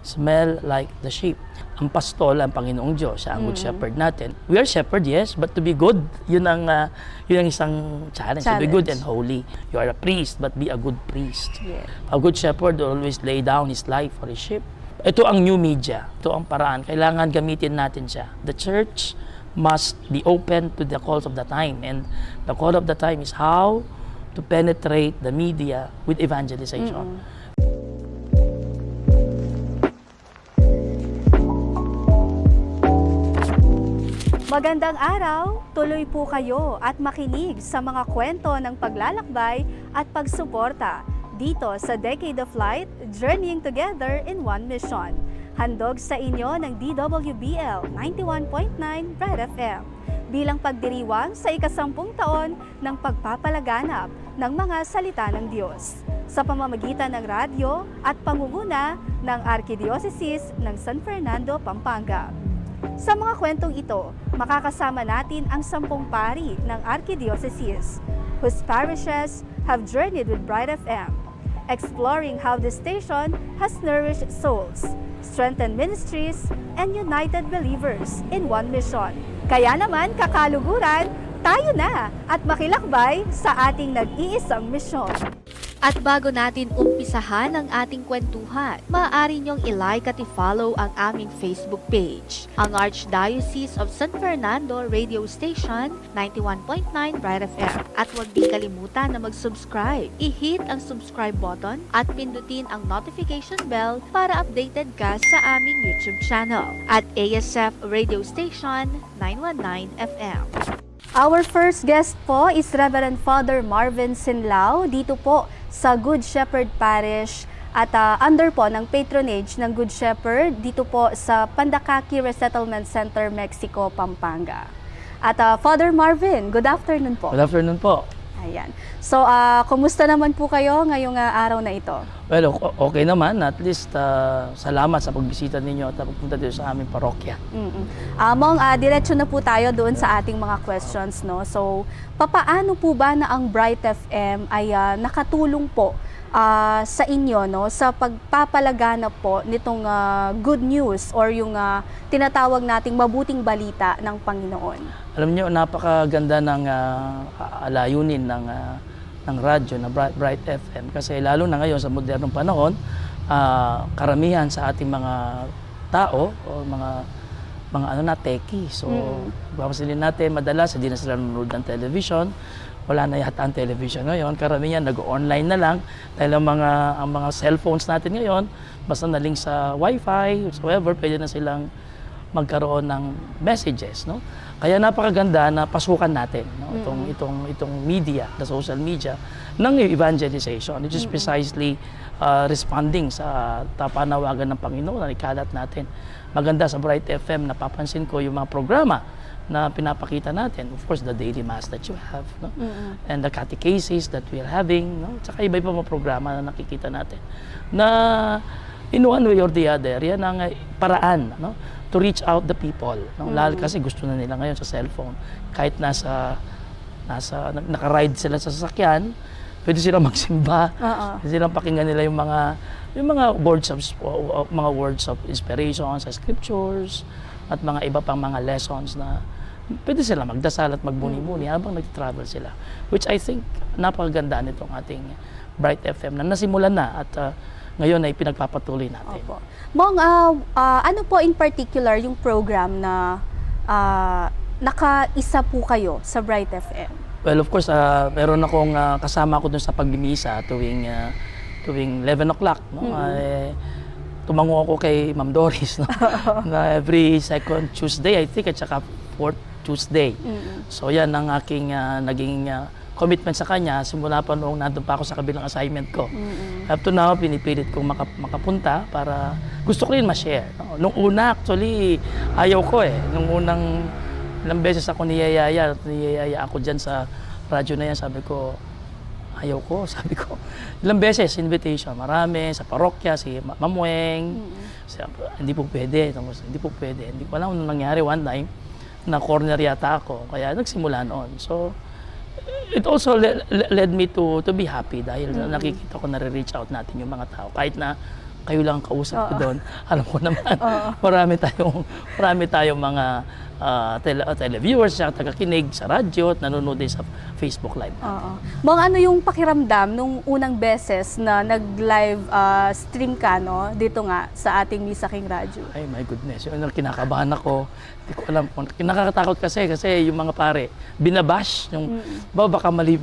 smell like the sheep. Ang pastol, ang Panginoong Diyos, siya ang good shepherd natin. We are shepherd, yes, but to be good, yun ang isang challenge. To be good and holy. You are a priest, but be a good priest. Yeah. A good shepherd will always lay down his life for his sheep. Ito ang new media. Ito ang paraan. Kailangan gamitin natin siya. The church must be open to the calls of the time. And the call of the time is how to penetrate the media with evangelization. Magandang araw! Tuloy po kayo at makinig sa mga kwento ng paglalakbay at pagsuporta dito sa Decade of Light, Journeying Together in One Mission. Handog sa inyo ng DWBL 91.9 Red FM bilang pagdiriwang sa ika-10 taon ng pagpapalaganap ng mga salita ng Diyos sa pamamagitan ng radyo at pangunguna ng Archdiocese ng San Fernando, Pampanga. Sa mga kwentong ito, makakasama natin ang 10 pari ng Archdiocese whose parishes have journeyed with Bright FM, exploring how the station has nourished souls, strengthened ministries, and united believers in one mission. Kaya naman, kakaluguran, tayo na at makilakbay sa ating nag-iisang misyon. At bago natin umpisahan ang ating kwentuhan, maaari niyong i-like at i-follow ang aming Facebook page, ang Archdiocese of San Fernando Radio Station 91.9 Bright FM. At huwag din kalimutan na mag-subscribe. I-hit ang subscribe button at pindutin ang notification bell para updated ka sa aming YouTube channel at ASF Radio Station 919 FM. Our first guest po is Reverend Father Marvin Sinlao dito po sa Good Shepherd Parish at under po ng patronage ng Good Shepherd dito po sa Pandakaki Resettlement Center, Mexico, Pampanga. At Father Marvin, good afternoon po. Good afternoon po. Ayan. So, kumusta naman po kayo ngayong araw na ito? Well, okay naman. At least, salamat sa pagbisita ninyo at pagpunta dito sa aming parokya. Mong, diretso na po tayo doon sa ating mga questions, no? So, papaano po ba na ang Bright FM ay nakatulong po sa inyo, no, sa pagpapalaganap po nitong good news or yung tinatawag nating mabuting balita ng Panginoon? Alam niyo, napakaganda ng layunin ng radyo na Bright FM kasi lalo na ngayon sa modernong panahon, karamihan sa ating mga tao o mga techie. So, papasilin natin, madalas hindi na sila nanonood ng television. Wala na yata ang television ngayon. Karamihan nag-online na lang dahil ang mga cellphones natin ngayon, basta na-link sa Wi-Fi, whatsoever, pwede na silang magkaroon ng messages, no? Kaya napakaganda na pasukan natin, no? Itong media, the social media, ng evangelization, which is precisely responding sa panawagan ng Panginoon na ikalat natin. Maganda sa Bright FM, napapansin ko yung mga programa na pinapakita natin. Of course, the daily mass that you have, no? And the catechesis that we are having, no? Tsaka iba-iba mga programa na nakikita natin. Na in one way or the other, yan ang paraan, no? To reach out the people. No? Lalo kasi gusto na nila ngayon sa cellphone. Kahit naka-ride sila sa sasakyan, pwede silang magsimba. Pwede silang pakinggan nila yung mga words of inspiration sa scriptures at mga iba pang mga lessons na pwede sila magdasal at magbuni-buni habang nag-travel sila. Which I think napakaganda nitong ating Bright FM na nasimulan na at ngayon ay pinagpapatuloy natin. Opo. Mong, ano po in particular yung program na nakaisa po kayo sa Bright FM? Well, of course, meron akong kasama ko dun sa pagbimisa tuwing 11 o'clock. No? Tumango ako kay Ma'am Doris, no? Na every second Tuesday, I think, at saka fourth Tuesday. So yan ang aking naging commitment sa kanya simula pa noong nandun pa ako sa kabilang assignment ko. Up to now, pinipilit kong makapunta para gusto ko rin ma-share. No? Nung una, actually, ayaw ko eh. Nung unang ilang beses ako niyayaya ako dyan sa radyo na yan, sabi ko, ayaw ko, sabi ko. Ilang beses, invitation, marami, sa parokya, si Mamweng, hindi po pwede, hindi po pwede. Hindi ko alam nung nangyari one time, na corner yata ako, kaya nagsimula noon. So, it also led me to be happy dahil nakikita ko na-reach out natin yung mga tao. Kahit na kayo lang ang kausap ko Oo. doon. Alam ko naman, Oo. marami tayong mga televiewers, sa tagakinig sa radyo at nanonood din sa Facebook Live. Oo. Mong ano yung pakiramdam nung unang beses na nag-live stream ka, no? Dito nga sa ating Misa King Radyo. Ay, my goodness. Yung kinakabahan ako. Hindi ko alam. Nakakatakot kasi yung mga pare, binabash. Yung, baka mali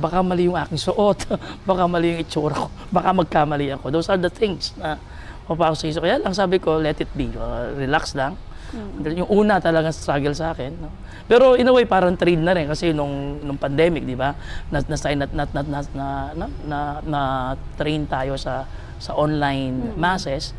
yung aking suot. Baka mali yung itsura ko. Baka magkamali ako. Those are the things na mapapasok sa isip. Kaya lang sabi ko, let it be. Relax lang. Yung una talagang struggle sa akin. No? Pero in a way, parang trade na rin. Kasi nung pandemic, di ba? Na-train tayo sa online masses.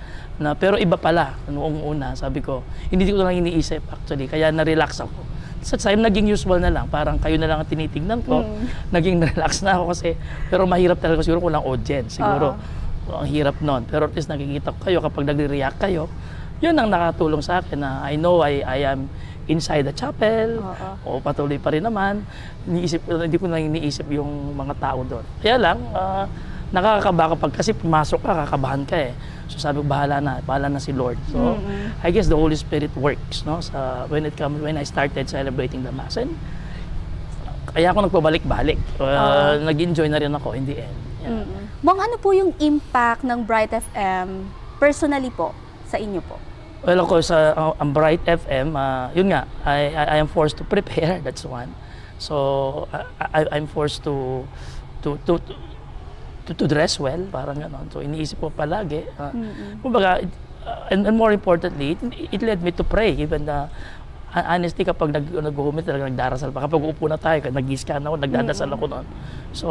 Pero iba pala, noong una, sabi ko, hindi ko lang iniisip actually, kaya na-relax ako. Sa time, naging usual na lang, parang kayo na lang ang tinitignan ko, naging relax na ako kasi, pero mahirap talaga siguro kung lang audience, siguro. Ang hirap nun, pero at least nakikita ko kayo kapag nagre-react kayo, yun ang nakatulong sa akin na I know I am inside the chapel, o patuloy pa rin naman, hindi ko na iniisip yung mga tao doon. Kaya lang, nakakakaba kapag kasi pumasok ka, kakabahan ka eh. So sabi ko, bahala na si Lord. So I guess the Holy Spirit works, no? When I started celebrating the Mass. And kaya ako nagpabalik-balik. Nag-enjoy na rin ako in the end. Yeah. Mong ano po yung impact ng Bright FM personally po sa inyo po? Well, ako sa ang Bright FM, yun nga, I am forced to prepare, that's one. So I'm forced to dress well, parang gano'n. So iniisip ko palagi. Kumbaga, and more importantly, it led me to pray. Even honestly, kapag nag-humit, talaga nagdarasal pa. Kapag uupo na tayo, nag-scan ako, nagdadasal ako noon. So,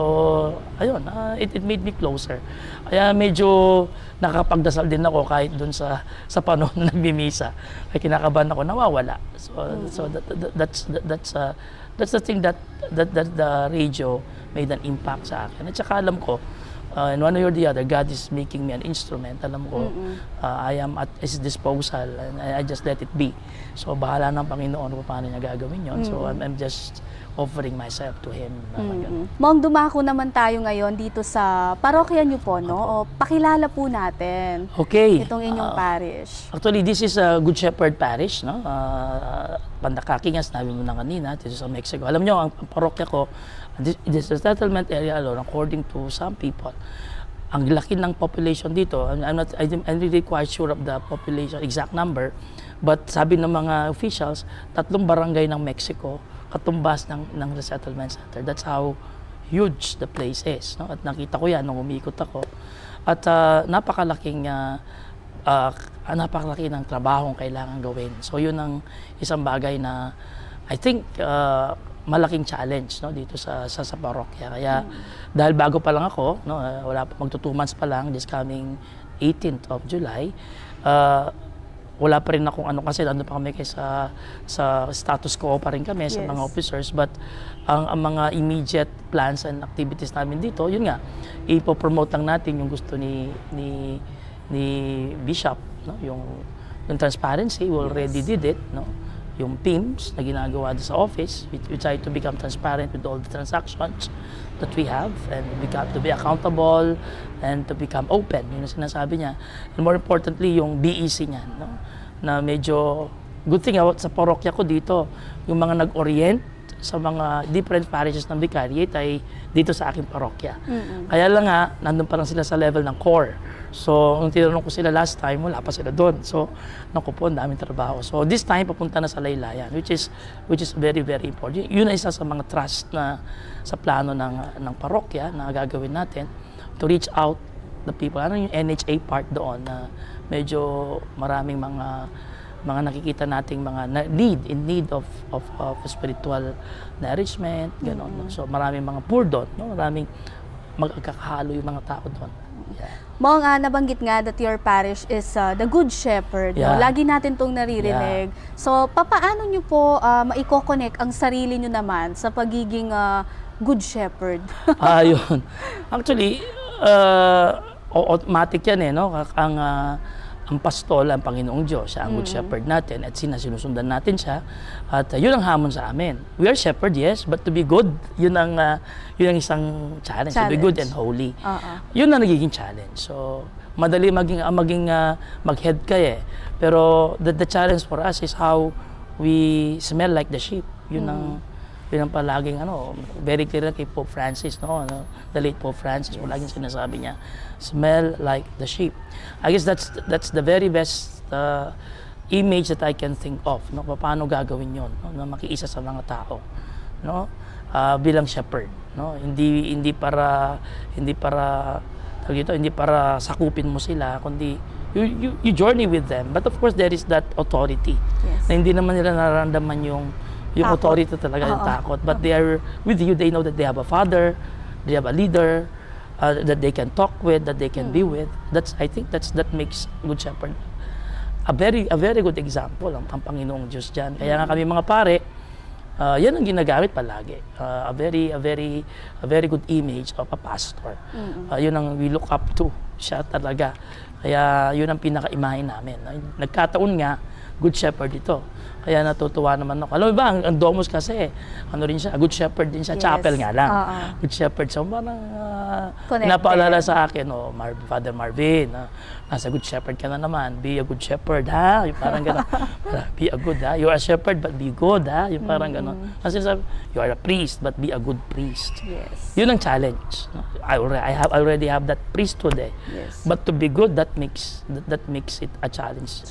ayun, it made me closer. Kaya medyo nakapagdasal din ako kahit dun sa panahon na nagmimisa. Kaya kinakabahan ako, nawawala. So that's the thing that the radio made an impact sa akin. At saka alam ko, and one way or the other, God is making me an instrument. Alam ko, I am at His disposal and I just let it be. So, bahala ng Panginoon kung paano niya gagawin yun. So, I'm just offering myself to Him. Mong, dumako naman tayo ngayon dito sa parokya niyo po, no? O pakilala po natin Okay. itong inyong parish. Actually, this is a Good Shepherd Parish, no? Pandakaki nga, sinabi mo na kanina, dito sa Mexico. Alam niyo, ang parokya ko, this is a settlement area alone, according to some people. Ang laki ng population dito, I'm really quite sure of the population, exact number, but sabi ng mga officials, 3 barangay ng Mexico, katumbas ng resettlement center. That's how huge the place is. No? At nakita ko yan nung umikot ako. At napakalaki ng trabahong kailangan gawin. So yun ang isang bagay na I think malaking challenge, no, dito sa parokya. Kaya dahil bago pa lang ako, no, wala pa, magto 2 months pa lang, this coming 18th of July, wala pa rin akong ano kasi nandun pa kami sa status quo pa rin kami sa mga officers, but ang mga immediate plans and activities namin dito, yun nga, ipopromote lang natin yung gusto ni Bishop, no, yung transparency. We already did it, no, yung PIMS na ginagawa sa office. We try to become transparent with all the transactions that we have and to be accountable and to become open. Yun ang sinasabi niya. And more importantly, yung BEC niya, no? Na medyo good thing about sa parokya ko dito, yung mga nag-orient sa mga different parishes ng vicariate ay dito sa aking parokya. Kaya lang nga, nandun pa lang sila sa level ng core. So, nung tinanong ko sila last time, wala pa sila doon. So, naku po, ang daming trabaho. So, this time, papunta na sa laylayan, which is very, very important. Yun ay isa sa mga trust na sa plano ng parokya na gagawin natin to reach out the people. Ano yung NHA part doon na medyo maraming mga nakikita nating mga in need of spiritual nourishment, gano'n. No? So, maraming mga poor doon, no? Maraming magkakahalo yung mga tao doon. Yeah. Mong, nabanggit nga that your parish is the Good Shepherd. Yeah. No? Lagi natin itong naririnig. Yeah. So, papaano nyo po maiko-connect ang sarili nyo naman sa pagiging Good Shepherd? Yun. Actually, automatic yan eh, no? ang pastol, ang Panginoong Diyos, siya ang good shepherd natin at sinusundan natin siya. At yun ang hamon sa amin. We are shepherd, yes, but to be good, yun ang isang challenge. To be good and holy. Yun ang nagiging challenge. So, madali mag-head ka eh. Pero the challenge for us is how we smell like the sheep. Yun ang palaging very clear kay Pope Francis, the late Pope Francis, palaging sinasabi niya, smell like the sheep. I guess that's the very best image that I can think of, paano gagawin yon, na makiisa sa mga tao, bilang shepherd, hindi para sakupin mo sila, kundi you journey with them. But of course there is that authority, na hindi naman nila nararamdaman yung authority talaga, yung takot. But they are with you, they know that they have a father, they have a leader, that they can talk with, that they can be with. I think that makes Good Shepherd a very good example, ang Panginoong Diyos dyan. Kaya nga kami mga pare, yan ang ginagamit palagi. A very good image of a pastor. Yun ang we look up to, siya talaga. Kaya yun ang pinaka-imahe namin. Nagkataon nga, Good Shepherd ito. Kaya natutuwa naman ako. Alam mo ba, ang Domus kasi, rin siya, Good Shepherd din siya, chapel nga lang. Good Shepherd. So, parang napaalala sa akin, Father Marvin, nasa Good Shepherd ka na naman, be a good shepherd, ha? Yung parang gano'n. Be a good, ha? You are a shepherd, but be good, ha? Yung parang gano'n. Kasi sabi, you are a priest, but be a good priest. Yes. Yun ang challenge. I already have that priesthood eh. Yes. But to be good, that makes it a challenge.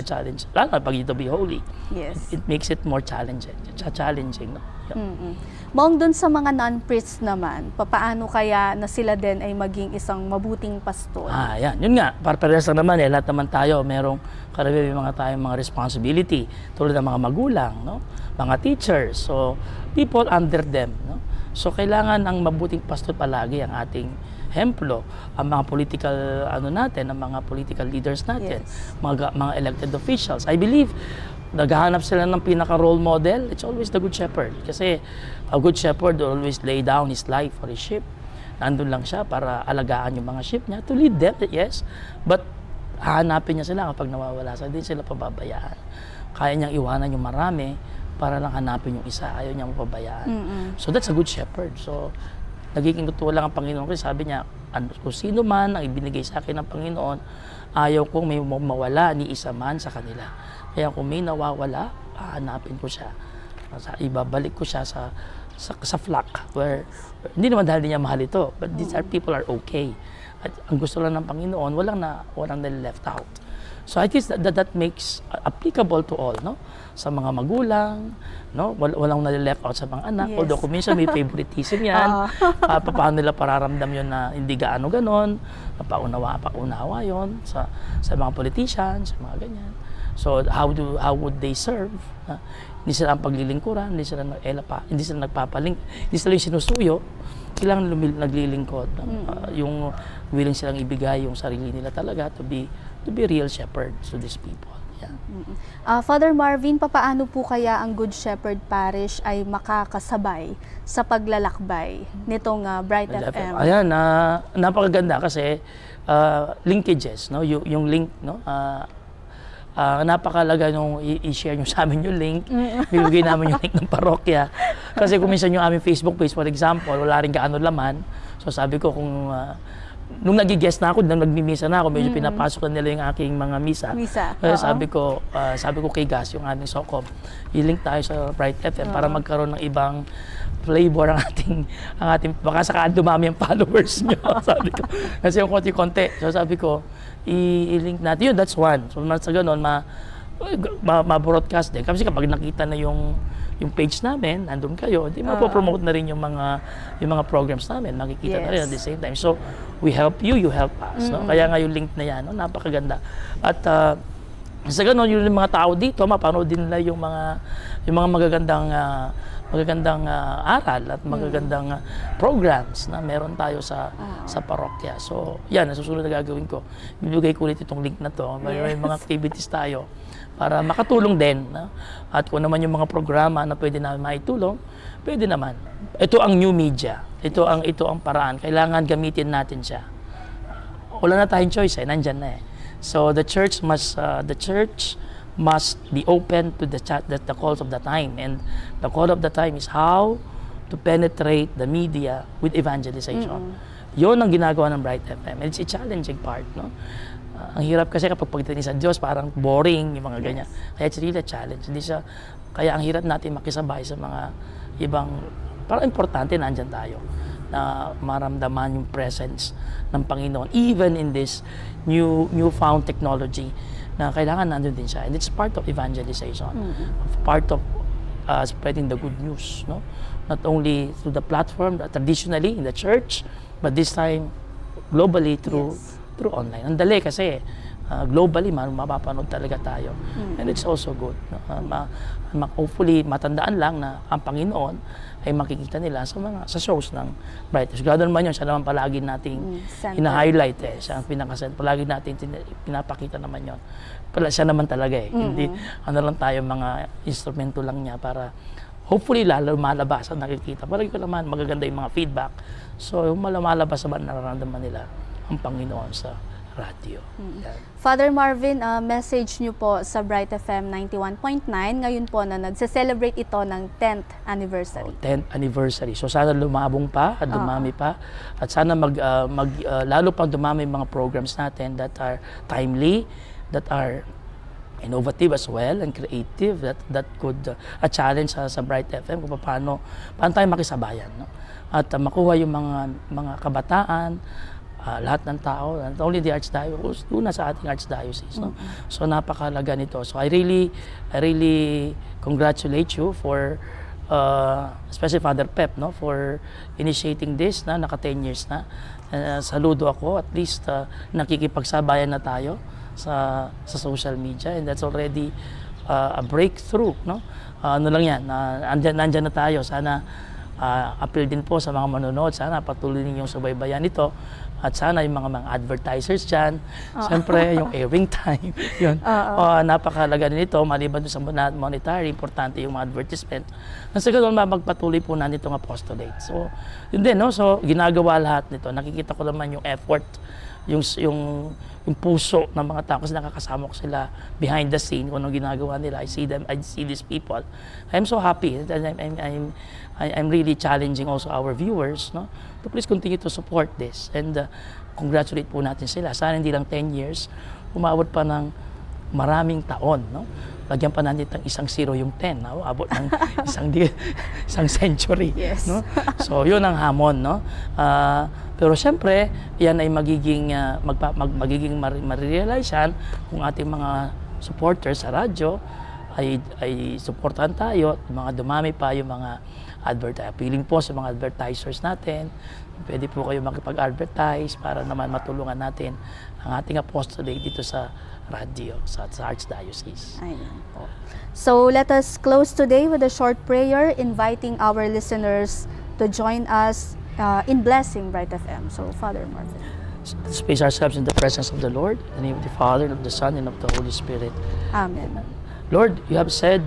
Lalo na pag to be holy. Yes. It makes it more challenging. No? Yeah. Mong dun sa mga non-priests naman, papaano kaya na sila din ay maging isang mabuting pastol? Yan. Yun nga, parehas lang naman eh. Lahat naman tayo, merong karamihan tayong mga responsibility. Tulad ng mga magulang, no? Mga teachers. So, people under them, no? So, kailangan ang mabuting pastol palagi ang ating hemplo, ang mga political natin, ang mga political leaders natin, mga elected officials. I believe naghahanap sila ng pinaka-role model, it's always the Good Shepherd. Kasi a Good Shepherd will always lay down his life for his sheep. Nandun lang siya para alagaan yung mga sheep niya, to lead them, yes. But hahanapin niya sila kapag nawawala. So, hindi sila pababayaan. Kaya niyang iwanan yung marami para lang hanapin yung isa. Ayaw niyang pabayaan. So, that's a Good Shepherd. So, nagiging totoo lang ang Panginoon kasi sabi niya, kung sino man ang ibinigay sa akin ng Panginoon, ayaw kong may mawala ni isa man sa kanila. Kaya kung may nawawala, hahanapin ko siya. Ibabalik ko siya sa flock where hindi naman dahil niya mahal ito, but these people are okay. At ang gusto lang ng Panginoon, walang na left out. So I guess that makes applicable to all, no? Sa mga magulang, no? Walang na-left out sa mga anak. Although kung minsan may favoritism yan, paano nila pararamdam yun na hindi gaano ganon, paunawa yun sa mga politicians, sa mga ganyan. So how would they serve? Hindi sila ang paglilingkuran, hindi sila nagpapaling, hindi sila yung sinusuyo, kailangan naglilingkod. Yung willing silang ibigay yung sarili nila talaga to be real shepherds to these people. Yeah. Father Marvin, papaano po kaya ang Good Shepherd Parish ay makakasabay sa paglalakbay nitong Bright FM? Ayan, napakaganda kasi linkages, no? Yung link, no? Napakalaga nung i-share nyo sa amin yung link. Bibigay namin yung link ng parokya. Kasi kung minsan yung aming Facebook page, for example, wala rin gaano laman. So sabi ko kung nung nag-guest na ako, nung nagmimisa na ako, medyo pinapasok na nila yung aking mga misa. Kaya sabi ko kay Gas, yung aming SOCOM, i-link tayo sa Bright FM para magkaroon ng ibang flavor ang ating baka saka dumami ang followers nyo. Sabi ko. Kasi yung konti-konti. So sabi ko, i-link natin yun, that's one. So sa ganun, ma-broadcast din. Kasi kapag nakita na yung page namin, nandun kayo, di mapopromote na rin yung mga programs namin, makikita na rin at the same time. So, we help you, you help us. No? Kaya nga yung link na yan, no? Napakaganda. At sa ganun, yung mga tao dito, mapanood din nila yung mga magagandang aral at magagandang programs na meron tayo sa parokya. So, yan, nasusunod na gagawin ko. Bibigay ko ulit itong link na to. May mga activities tayo para makatulong din. No? At kung naman yung mga programa na pwede namin maitulong, pwede naman. Ito ang new media. Ito ang paraan. Kailangan gamitin natin siya. Wala na tayong choice nandyan na eh. So the church must be open to the calls of the time, and the call of the time is how to penetrate the media with evangelization. Yun ang ginagawa ng Bright FM. And it's a challenging part, no? Ang hirap kasi kapag pagdating sa Diyos, parang boring yung mga ganyan. Kaya it's really a challenge. Kaya ang hirap natin makisabay sa mga ibang, parang importante nandyan tayo na maramdaman yung presence ng Panginoon even in this newfound technology na kailangan nandun din siya. And it's part of evangelization, part of spreading the good news, no? Not only through the platform, traditionally in the church, but this time globally through online. Ang dali kasi globally mapapanood talaga tayo. And it's also good. No? Hopefully matandaan lang na ang Panginoon ay makikita nila sa shows ng Bright. Sigurado naman yun, siya naman palagi nating hina-highlight siya ang palagi natin pinapakita naman yun. Siya naman talaga hindi lang tayo mga instrumento lang niya para hopefully lalo malabas ang nakikita. Palagi ko naman magaganda yung mga feedback. So malabas sa nararamdaman nila ang Panginoon sa radio. Father Marvin, message niyo po sa Bright FM 91.9 ngayon po na nagse-celebrate ito ng 10th anniversary. 10th anniversary. So sana lumabong pa at dumami pa at sana lalo pang dumami yung mga programs natin that are timely, that are innovative as well and creative, that could a challenge sa Bright FM kung paano tayo makisabayan, no? At makuha yung mga kabataan, lahat ng tao, not only the Archdiocese, doon na sa ating Archdiocese. No? So napakalaga nito. So I really congratulate you for, especially Father Pep, no, for initiating this, na naka 10 years na. Saludo ako, at least nakikipagsabayan na tayo sa social media, and that's already a breakthrough. No? Ano lang yan, nandyan na tayo. Sana appeal din po sa mga manonood, sana patuloy ninyong subaybayan ito. At sana yung mga advertisers dyan, siyempre yung airing time, yun. Napakalaga din ito, maliban sa monetary, importante yung mga advertisement. Nasa ganun, magpatuloy po na nitong apostolate. So, yun din, no? So, ginagawa lahat nito. Nakikita ko naman yung effort, yung puso ng mga tao kasi nakakasama ko sila behind the scene kung anong ginagawa nila. I see these people. I'm so happy. I'm really challenging also our viewers, no, to please continue to support this and congratulate po natin sila. Sana hindi lang 10 years, umabot pa ng maraming taon, no? Lagyan pa natin ng isang zero yung 10, no? Abot ng isang century, no? So yun ang hamon, no? Pero siyempre, yan ay magiging marirealize yan kung ating mga supporters sa radyo ay supportan tayo, mga dumami pa yung mga appealing po sa mga advertisers natin. Pwede po kayo makipag-advertise para naman matulungan natin ang ating apostolate dito sa radio, sa Archdiocese. Ayun po. So let us close today with a short prayer inviting our listeners to join us in blessing Bright FM. So Father Marvin. Let's place ourselves in the presence of the Lord, in the name of the Father, and of the Son, and of the Holy Spirit. Amen. Lord, you have said,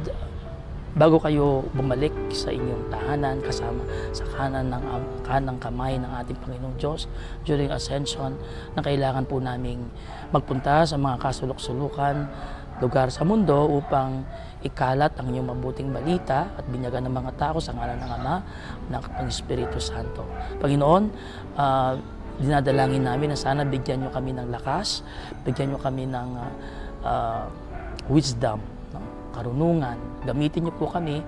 bago kayo bumalik sa inyong tahanan kasama sa kanang kamay ng ating Panginoong Diyos during Ascension, na kailangan po naming magpunta sa mga kasulok-sulukan lugar sa mundo upang ikalat ang inyong mabuting balita at binyagan ng mga tao sa ngalan ng Ama, ng Espiritu Santo. Panginoon, dinadalangin namin na sana bigyan nyo kami ng lakas, bigyan nyo kami ng wisdom, karunungan. Gamitin niyo po kami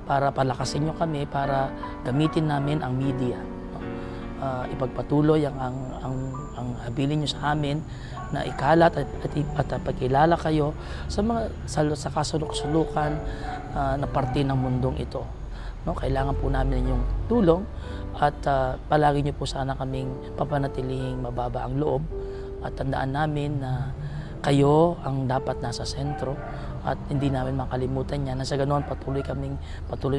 para palakasin niyo kami, para gamitin namin ang media. Ipagpatuloy ang habilin niyo sa amin na ikalat at pagkilala kayo sa kasulok-sulukan na parte ng mundong ito. No, kailangan po namin yung tulong at palagi niyo po sana kaming papanatiling mababa ang loob at tandaan namin na kayo ang dapat nasa sentro at hindi namin makalimutan yan. Nasa ganoon, patuloy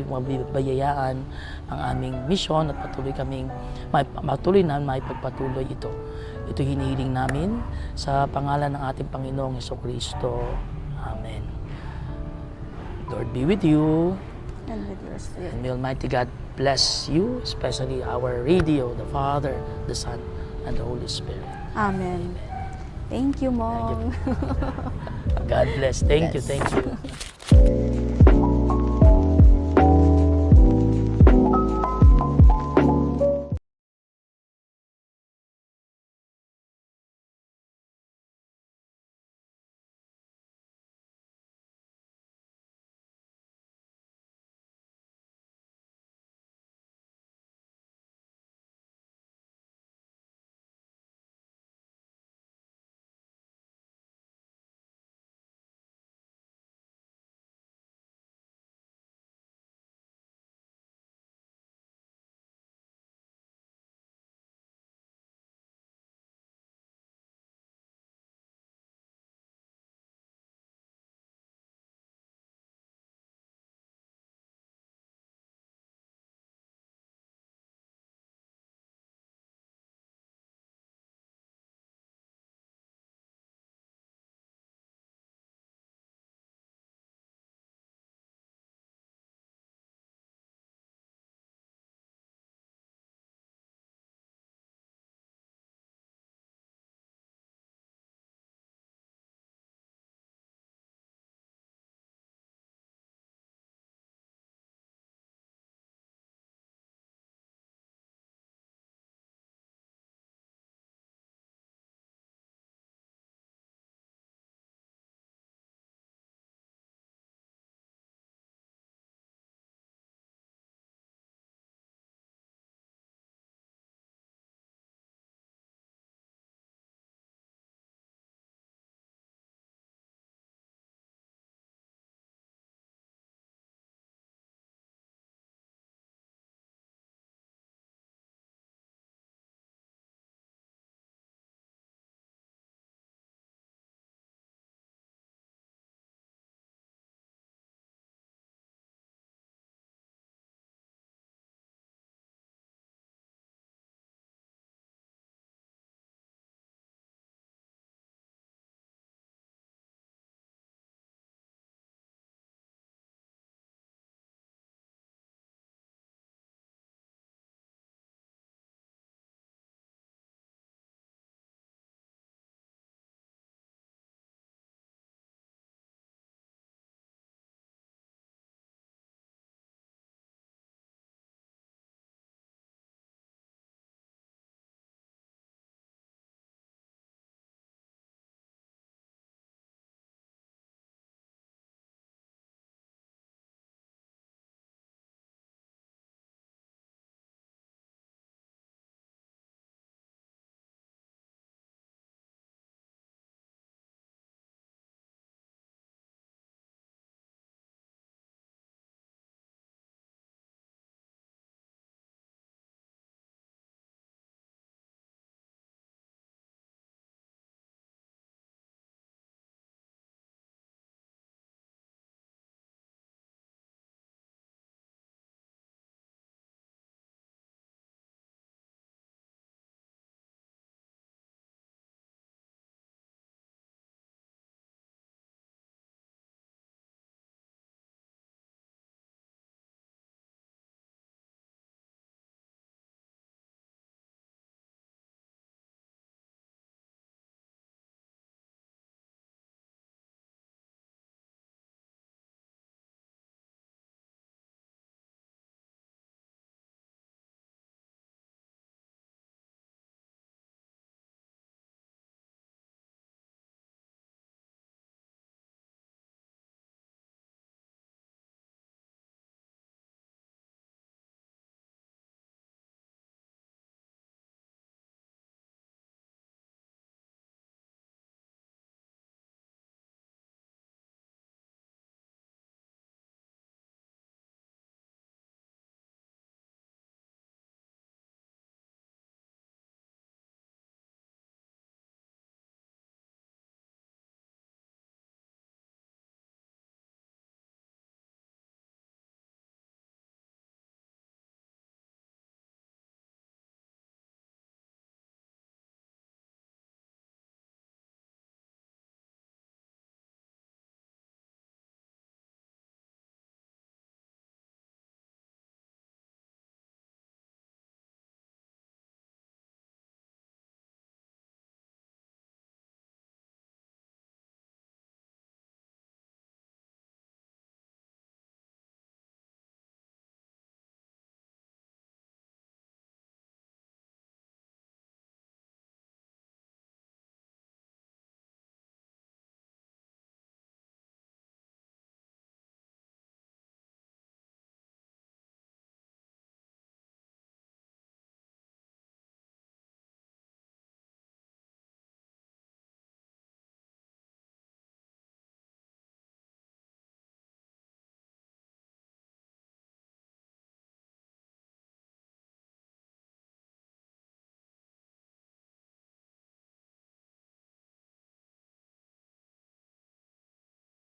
mabibayayaan ang aming misyon at patuloy na maipagpatuloy ito. Ito hinihiling namin sa pangalan ng ating Panginoong Jesucristo. Amen. Lord be with you. And with your spirit. And may Almighty God bless you, especially our radio, the Father, the Son, and the Holy Spirit. Amen. Thank you, Mong. God bless. Thank you, Yes. thank you.